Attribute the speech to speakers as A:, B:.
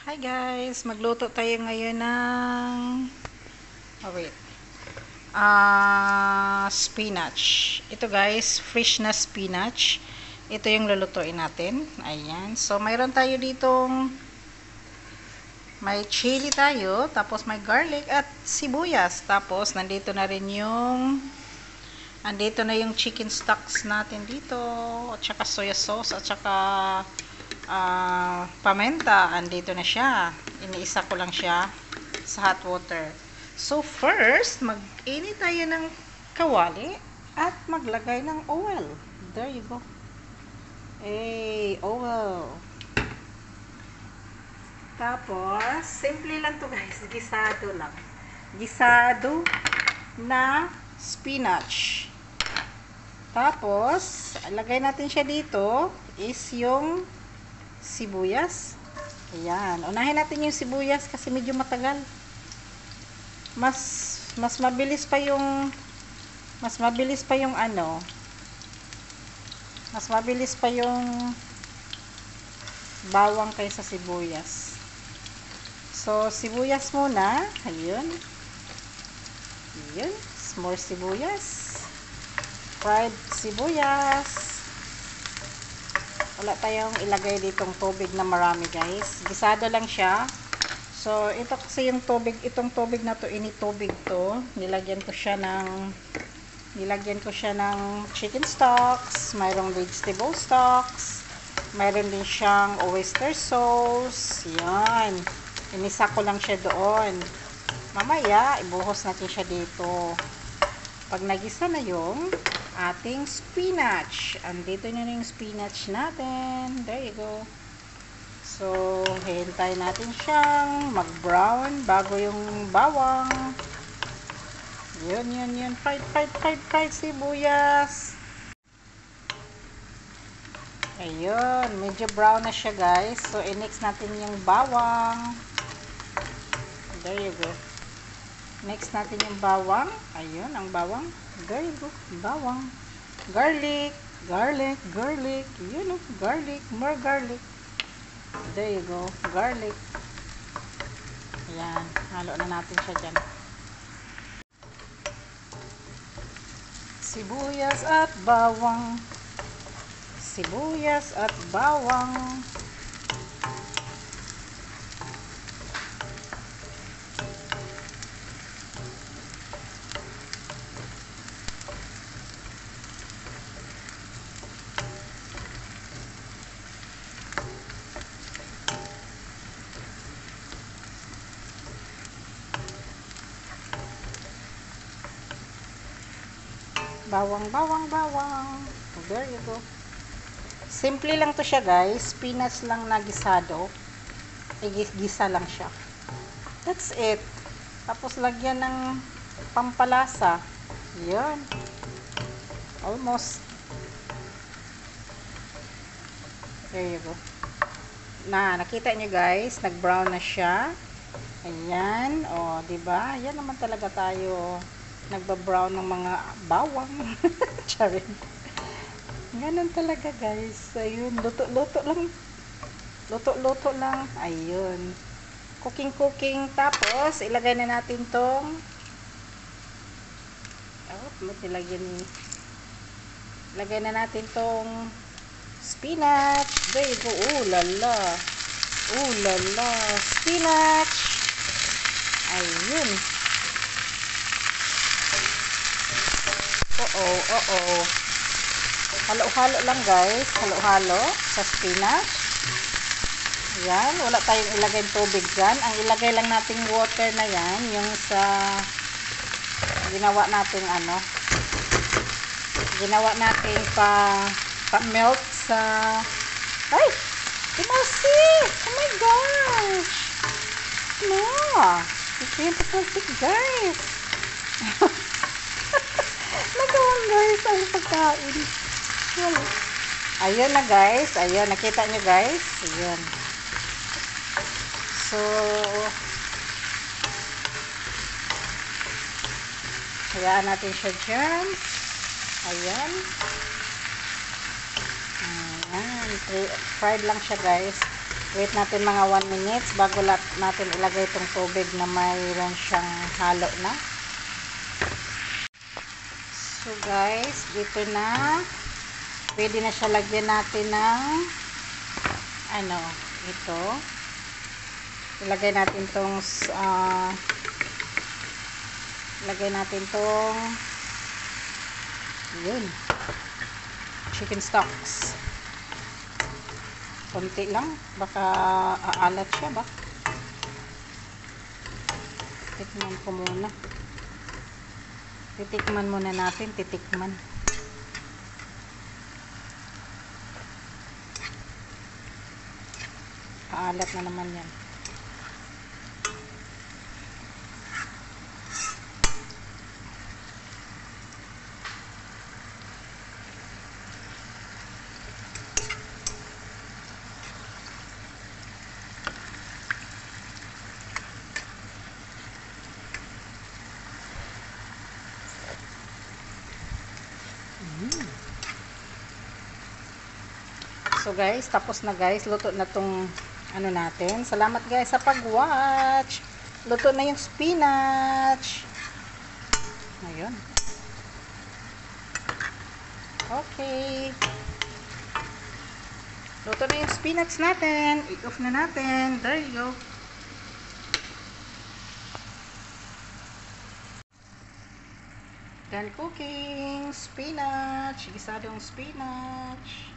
A: Hi guys, magluto tayo ngayon ng spinach. Ito guys, fresh na spinach. Ito yung lulutuin natin. Ayan. So mayroon tayo ditong may chili tayo, tapos may garlic at sibuyas. Tapos nandito na rin andito na yung chicken stocks natin dito, at saka soya sauce, at saka pamenta. Andito na siya. Iniisa ko lang siya sa hot water. So first, mag-init tayo ng kawali at maglagay ng oil. There you go. Oil. Tapos, simple lang to guys. Gisado lang. Gisado na spinach. Tapos, lagay natin siya dito is yung sibuyas. Ayan. Unahin natin yung sibuyas kasi medyo matagal. Mas mabilis pa yung bawang kaysa sibuyas. So, sibuyas muna. Ayun. Ayun. More sibuyas. Fried sibuyas. Wala tayong ilagay ditong tubig na marami guys. Gisado lang siya. So, ito kasi yung tubig, itong tubig na to, initubig to. Nilagyan ko siya ng chicken stocks, mayroong vegetable stocks, mayroon din siyang oyster sauce. Yan. Inisa ko lang siya doon. Mamaya, ibuhos natin siya dito. Pag nagisa na yung ating spinach. Andito na yung spinach natin. There you go. So, hintay natin siyang mag-brown bago yung bawang. Yun. Fried sibuyas. Ayun. Medyo brown na siya guys. So, i-mix natin yung bawang. There you go. Mix natin yung bawang. Ayun, ang bawang. There you go. Bawang. Garlic. Yun o, garlic. More garlic. There you go. Garlic. Ayan. Halo na natin siya dyan. Sibuyas at bawang. Sibuyas at bawang. Bawang. There you go. Simple lang to siya guys. Spinach lang na gisado. Gisa lang siya. That's it. Tapos lagyan ng pampalasa. Yan. Almost. There you go. Nakita nyo guys. Nag-brown na siya. Ayan. O, diba? Yan naman talaga tayo. Nagba-brown ng mga bawang. Charin. Ganun talaga guys. Ayun, luto-luto lang. Ayun. Cooking. Tapos, ilagay na natin tong ilagay na natin tong spinach. There you go. Ooh la la. Spinach. Ayun. Oo. Halo-halo lang guys. Halo-halo sa spinach. Yan. Wala tayong ilagay tubig dyan. Ang ilagay lang nating water na yan. Yung sa ginawa nating pa-melt sa ay! Timasi! Oh my gosh! No! Ito yung plastic guys! Nagawang guys ang pagkain. Ayun na guys. Ayun. Nakita nyo guys. Ayun. So, hayaan natin siya dyan. Ayan. Fried lang siya guys. Wait natin mga 1 minutes bago natin ilagay itong tubig na mayroon siyang halo na. So guys, dito na. Pwede na siya, lagyan natin ng ito. Ilagay natin tong yun, chicken stocks. Konti lang, baka aalat siya ba? Titikman ko muna. Titikman muna natin, titikman. Aalat na naman yan. So guys, tapos na guys. Luto na tong natin. Salamat guys sa pag-watch. Luto na yung spinach. Ayun. Okay. Luto na yung spinach natin. I-off na natin. There you go. Done cooking. Spinach. Gisadong spinach.